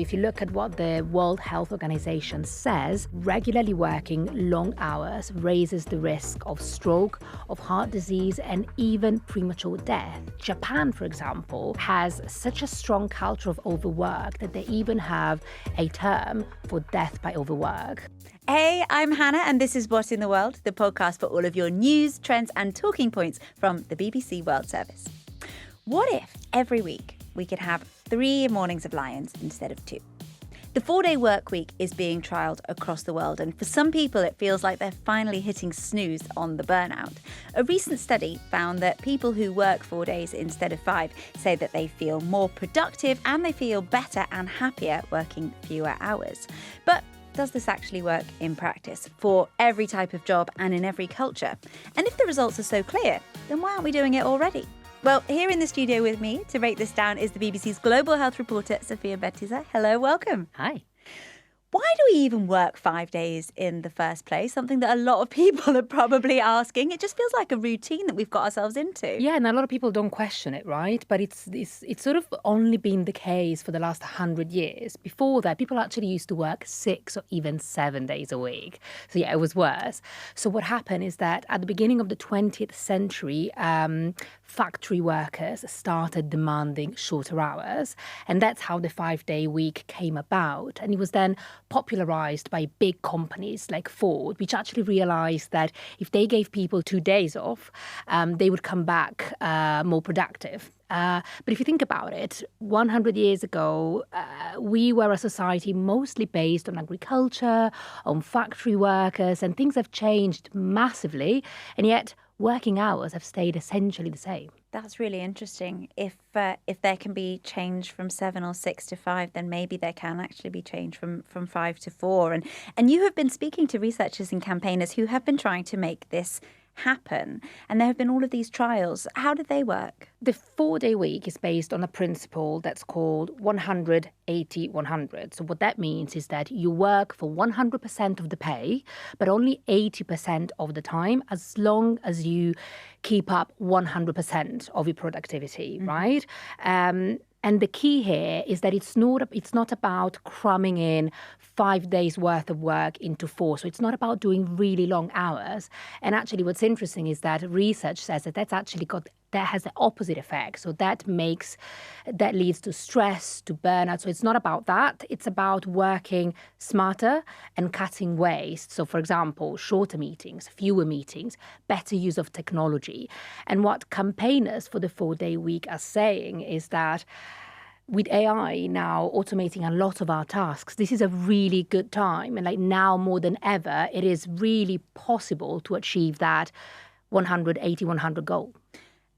If you look at what the World Health Organization says, regularly working long hours raises the risk of stroke, of heart disease, and even premature death. Japan, for example, has such a strong culture of overwork that they even have a term for death by overwork. Hey, I'm Hannah, and this is What in the World, the podcast for all of your news, trends, and talking points from the BBC World Service. What if every week we could have 3 mornings of lions instead of 2? The 4-day work week is being trialled across the world, and for some people it feels like they're finally hitting snooze on the burnout. A recent study found that people who work 4 days instead of 5 say that they feel more productive and they feel better and happier working fewer hours. But does this actually work in practice for every type of job and in every culture? And if the results are so clear, then why aren't we doing it already? Well, here in the studio with me to break this down is the BBC's global health reporter, Sophia Betiza. Hello, welcome. Hi. Why do we even work 5 days in the first place? Something that a lot of people are probably asking. It just feels like a routine that we've got ourselves into. Yeah, and a lot of people don't question it, right? But it's sort of only been the case for the last 100 years. Before that, people actually used to work 6 or even 7 days a week. So yeah, it was worse. So what happened is that at the beginning of the 20th century, factory workers started demanding shorter hours. And that's how the 5-day week came about. And it was then popularized by big companies like Ford, which actually realized that if they gave people 2 days off, they would come back more productive. But if you think about it, 100 years ago, we were a society mostly based on agriculture, on factory workers, and things have changed massively. And yet working hours have stayed essentially the same. That's really interesting. If there can be change from 7 or 6 to 5, then maybe there can actually be change from 5 to 4. And you have been speaking to researchers and campaigners who have been trying to make this happen. And there have been all of these trials. How did they work? The 4-day week is based on a principle that's called 100-80-100. So what that means is that you work for 100% of the pay, but only 80% of the time, as long as you keep up 100% of your productivity, right? And the key here is that it's not about cramming in 5 days worth of work into 4. So it's not about doing really long hours. And actually what's interesting is that research says that that has the opposite effect. So that leads to stress, to burnout. So it's not about that. It's about working smarter and cutting waste. So for example, shorter meetings, fewer meetings, better use of technology. And what campaigners for the 4-day week are saying is that with AI now automating a lot of our tasks, this is a really good time. And like now more than ever, it is really possible to achieve that 100-80-100 goal.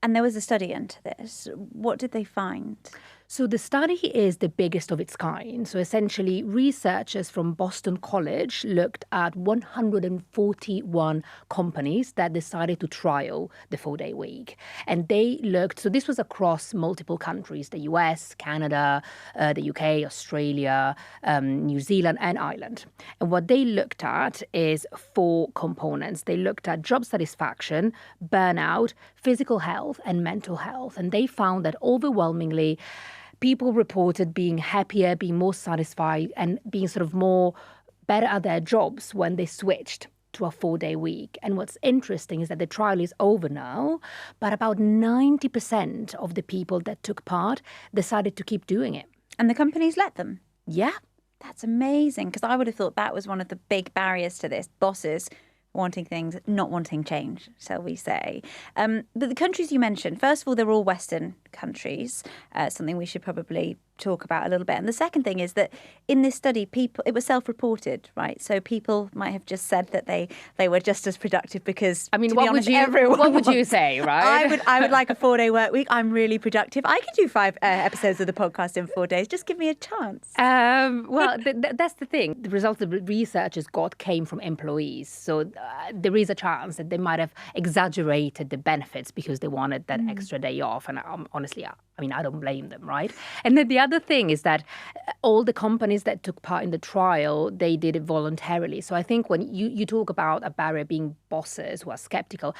And there was a study into this. What did they find? So the study is the biggest of its kind. So essentially, researchers from Boston College looked at 141 companies that decided to trial the 4-day week. And they looked, so this was across multiple countries, the US, Canada, the UK, Australia, New Zealand, and Ireland. And what they looked at is 4 components. They looked at job satisfaction, burnout, physical health, and mental health. And they found that overwhelmingly, people reported being happier, being more satisfied, and being sort of more better at their jobs when they switched to a 4-day week. And what's interesting is that the trial is over now, but about 90% of the people that took part decided to keep doing it. And the companies let them? Yeah. That's amazing, because I would have thought that was one of the big barriers to this. Bosses wanting things, not wanting change, shall we say. But the countries you mentioned, first of all, they're all Western countries, something we should probably talk about a little bit. And the second thing is that in this study, it was self-reported, right? So people might have just said that they were just as productive because, I mean, to be honest, what would you say, right? I would like a 4-day work week. I'm really productive. I could do 5 episodes of the podcast in 4 days. Just give me a chance. Well, that's the thing. The results the researchers got came from employees. So there is a chance that they might have exaggerated the benefits because they wanted that extra day off. And honestly, I don't blame them, right? And then the other thing is that all the companies that took part in the trial, they did it voluntarily. So I think when you talk about a barrier being bosses who are skeptical,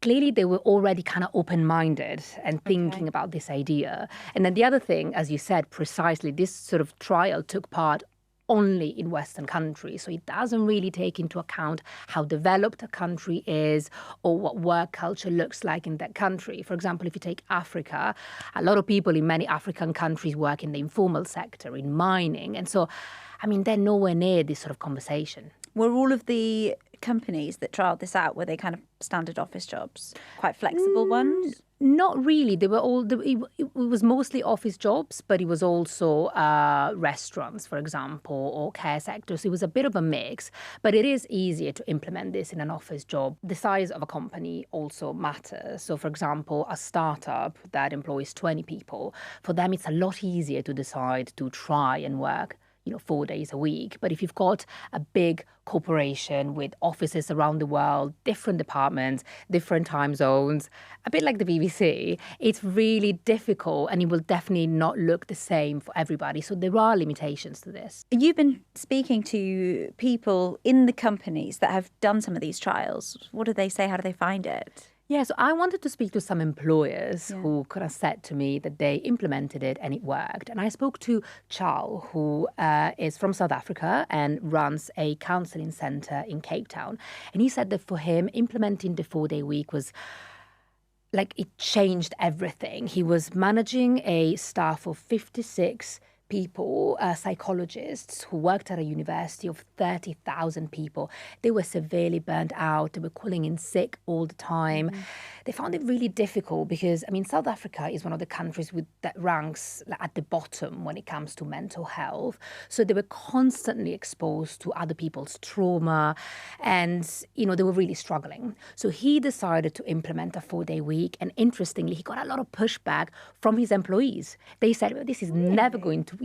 clearly they were already kind of open-minded and thinking about this idea. And then the other thing, as you said, precisely, this sort of trial took part only in Western countries. So it doesn't really take into account how developed a country is or what work culture looks like in that country. For example, if you take Africa, a lot of people in many African countries work in the informal sector, in mining. And so, I mean, they're nowhere near this sort of conversation. Were all of the companies that trialled this out, were they kind of standard office jobs, quite flexible ones? Not really. They were all. It was mostly office jobs, but it was also restaurants, for example, or care sectors. It was a bit of a mix, but it is easier to implement this in an office job. The size of a company also matters. So, for example, a startup that employs 20 people, for them it's a lot easier to decide to try and work 4 days a week. But if you've got a big corporation with offices around the world, different departments, different time zones, a bit like the BBC, it's really difficult and it will definitely not look the same for everybody. So there are limitations to this. You've been speaking to people in the companies that have done some of these trials. What do they say? How do they find it? Yeah, so I wanted to speak to some employers who could have said to me that they implemented it and it worked. And I spoke to Charles, who is from South Africa and runs a counselling centre in Cape Town. And he said that for him, implementing the 4-day week was like it changed everything. He was managing a staff of 56 people, psychologists who worked at a university of 30,000 people. They were severely burnt out. They were calling in sick all the time. They found it really difficult because, I mean, South Africa is one of the countries that ranks at the bottom when it comes to mental health. So they were constantly exposed to other people's trauma and, they were really struggling. So he decided to implement a 4-day week. And interestingly, he got a lot of pushback from his employees. They said, well, this is never going to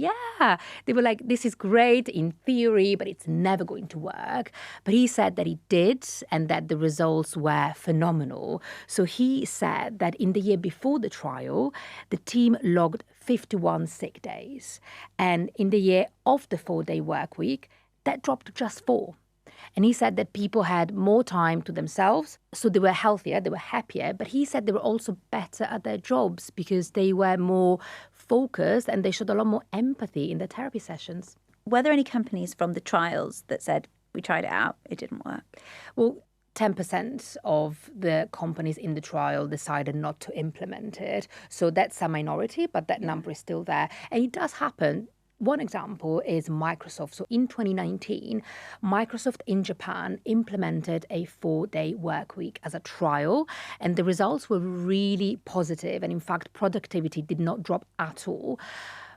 they were like, this is great in theory, but it's never going to work. But he said that it did and that the results were phenomenal. So he said that in the year before the trial, the team logged 51 sick days. And in the year of the 4-day work week, that dropped to just 4. And he said that people had more time to themselves, so they were healthier, they were happier. But he said they were also better at their jobs because they were more focused and they showed a lot more empathy in their therapy sessions. Were there any companies from the trials that said, we tried it out, it didn't work? Well, 10% of the companies in the trial decided not to implement it. So that's a minority, but that number is still there. And it does happen. One example is Microsoft. So in 2019, Microsoft in Japan implemented a 4-day work week as a trial, and the results were really positive. And in fact, productivity did not drop at all.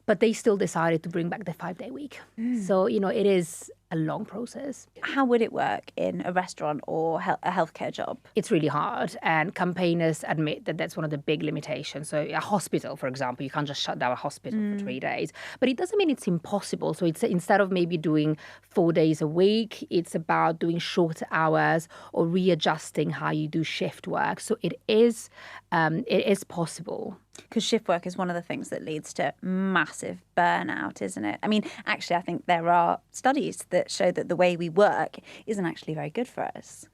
But they still decided to bring back the 5-day week. So, it is a long process. How would it work in a restaurant or a healthcare job? It's really hard. And campaigners admit that that's one of the big limitations. So a hospital, for example, you can't just shut down a hospital for 3 days. But it doesn't mean it's impossible. So it's instead of maybe doing 4 days a week, it's about doing shorter hours or readjusting how you do shift work. So it is possible. Because shift work is one of the things that leads to massive burnout, isn't it? I mean, actually, I think there are studies that show that the way we work isn't actually very good for us.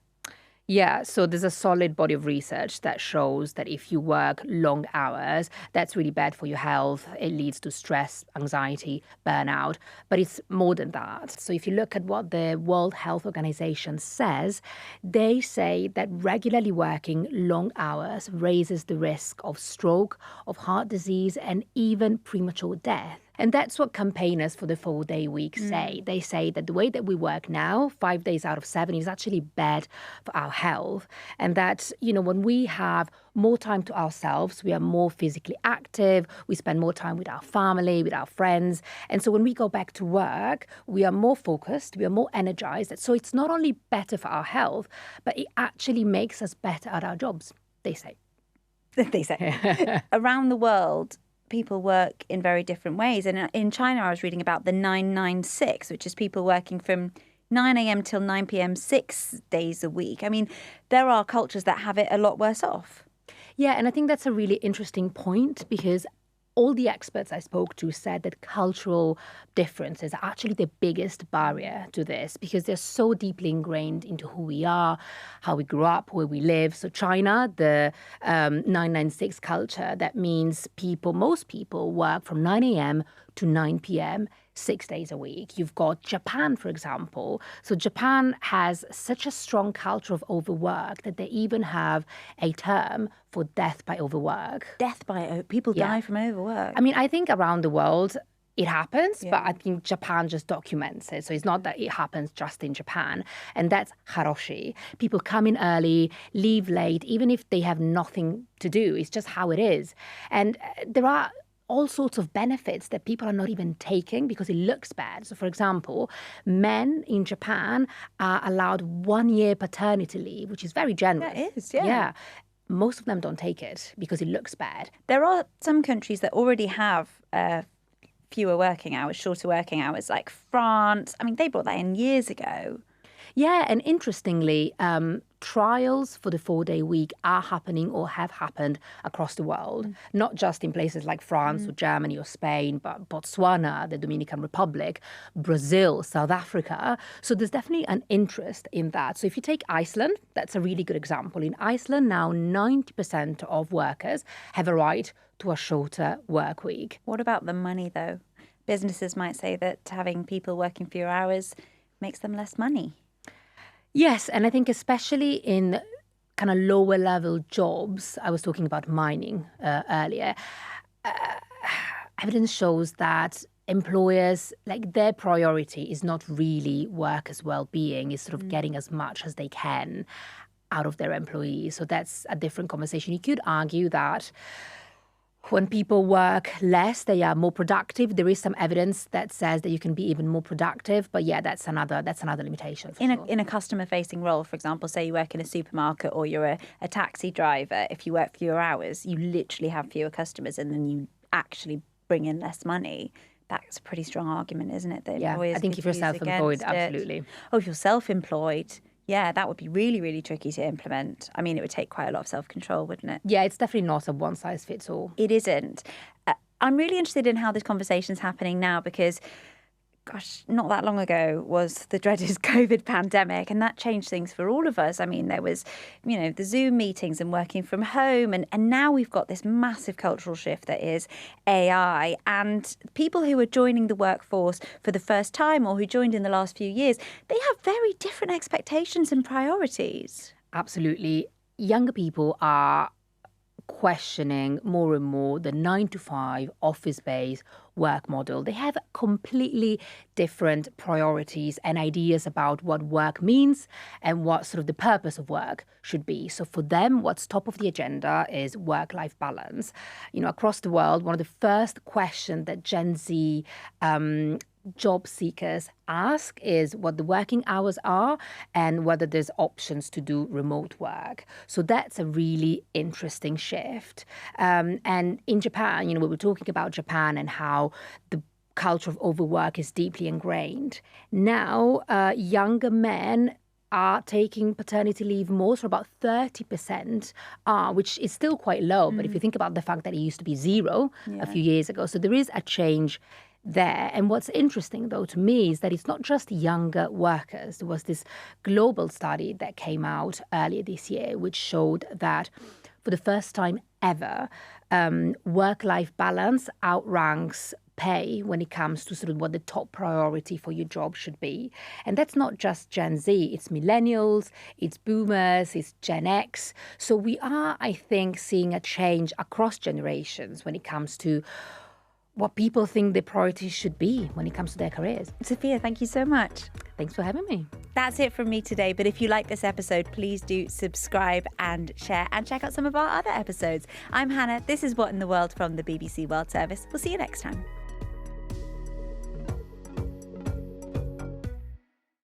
Yeah, so there's a solid body of research that shows that if you work long hours, that's really bad for your health. It leads to stress, anxiety, burnout. But it's more than that. So if you look at what the World Health Organization says, they say that regularly working long hours raises the risk of stroke, of heart disease, and even premature death. And that's what campaigners for the 4-day week say. They say that the way that we work now, 5 days out of 7, is actually bad for our health. And that, when we have more time to ourselves, we are more physically active, we spend more time with our family, with our friends. And so when we go back to work, we are more focused, we are more energized. So it's not only better for our health, but it actually makes us better at our jobs, they say. They say. Around the world, people work in very different ways. And in China, I was reading about the 996, which is people working from 9 a.m. till 9 p.m. 6 days a week. I mean, there are cultures that have it a lot worse off. Yeah, and I think that's a really interesting point because all the experts I spoke to said that cultural differences are actually the biggest barrier to this because they're so deeply ingrained into who we are, how we grew up, where we live. So China, the 996 culture, that means most people work from 9 a.m. to 9 p.m. 6 days a week. You've got Japan, for example. So Japan has such a strong culture of overwork that they even have a term for death by overwork. People die from overwork. I mean, I think around the world it happens, but I think Japan just documents it. So it's not that it happens just in Japan. And that's haroshi. People come in early, leave late, even if they have nothing to do. It's just how it is. And there are all sorts of benefits that people are not even taking because it looks bad. So, for example, men in Japan are allowed 1 year paternity leave, which is very generous. That is, yeah. Yeah. Most of them don't take it because it looks bad. There are some countries that already have fewer working hours, shorter working hours, like France. I mean, they brought that in years ago. Yeah, and interestingly, trials for the 4-day week are happening or have happened across the world, not just in places like France or Germany or Spain, but Botswana, the Dominican Republic, Brazil, South Africa. So there's definitely an interest in that. So if you take Iceland, that's a really good example. In Iceland now, 90% of workers have a right to a shorter work week. What about the money, though? Businesses might say that having people working fewer hours makes them less money. Yes, and I think especially in kind of lower level jobs, I was talking about mining earlier, evidence shows that employers, like their priority is not really workers' well-being, is sort of getting as much as they can out of their employees. So that's a different conversation. You could argue that when people work less, they are more productive. There is some evidence that says that you can be even more productive. But yeah, that's another limitation. In a customer-facing role, for example, say you work in a supermarket or you're a taxi driver, if you work fewer hours, you literally have fewer customers and then you actually bring in less money. That's a pretty strong argument, isn't it? That I think if you're self-employed, absolutely. Oh, if you're self-employed, yeah, that would be really, really tricky to implement. I mean, it would take quite a lot of self-control, wouldn't it? Yeah, it's definitely not a one-size-fits-all. It isn't. I'm really interested in how this conversation's happening now because, gosh, not that long ago was the dreaded COVID pandemic, and that changed things for all of us. I mean, there was, the Zoom meetings and working from home, and now we've got this massive cultural shift that is AI, and people who are joining the workforce for the first time or who joined in the last few years, they have very different expectations and priorities. Absolutely. Younger people are questioning more and more the 9-to-5 office-based work model. They have completely different priorities and ideas about what work means and what sort of the purpose of work should be. So for them, what's top of the agenda is work-life balance. Across the world, one of the first questions that Gen Z job seekers ask is what the working hours are and whether there's options to do remote work. So that's a really interesting shift. And in Japan, we were talking about Japan and how the culture of overwork is deeply ingrained. Now, younger men are taking paternity leave more, so about 30% are, which is still quite low. But if you think about the fact that it used to be zero a few years ago, so there is a change there. And what's interesting, though, to me is that it's not just younger workers. There was this global study that came out earlier this year, which showed that for the first time ever, work-life balance outranks pay when it comes to sort of what the top priority for your job should be. And that's not just Gen Z, it's millennials, it's boomers, it's Gen X. So we are, I think, seeing a change across generations when it comes to what people think their priorities should be when it comes to their careers. Sophia, thank you so much. Thanks for having me. That's it from me today. But if you like this episode, please do subscribe and share and check out some of our other episodes. I'm Hannah. This is What in the World from the BBC World Service. We'll see you next time.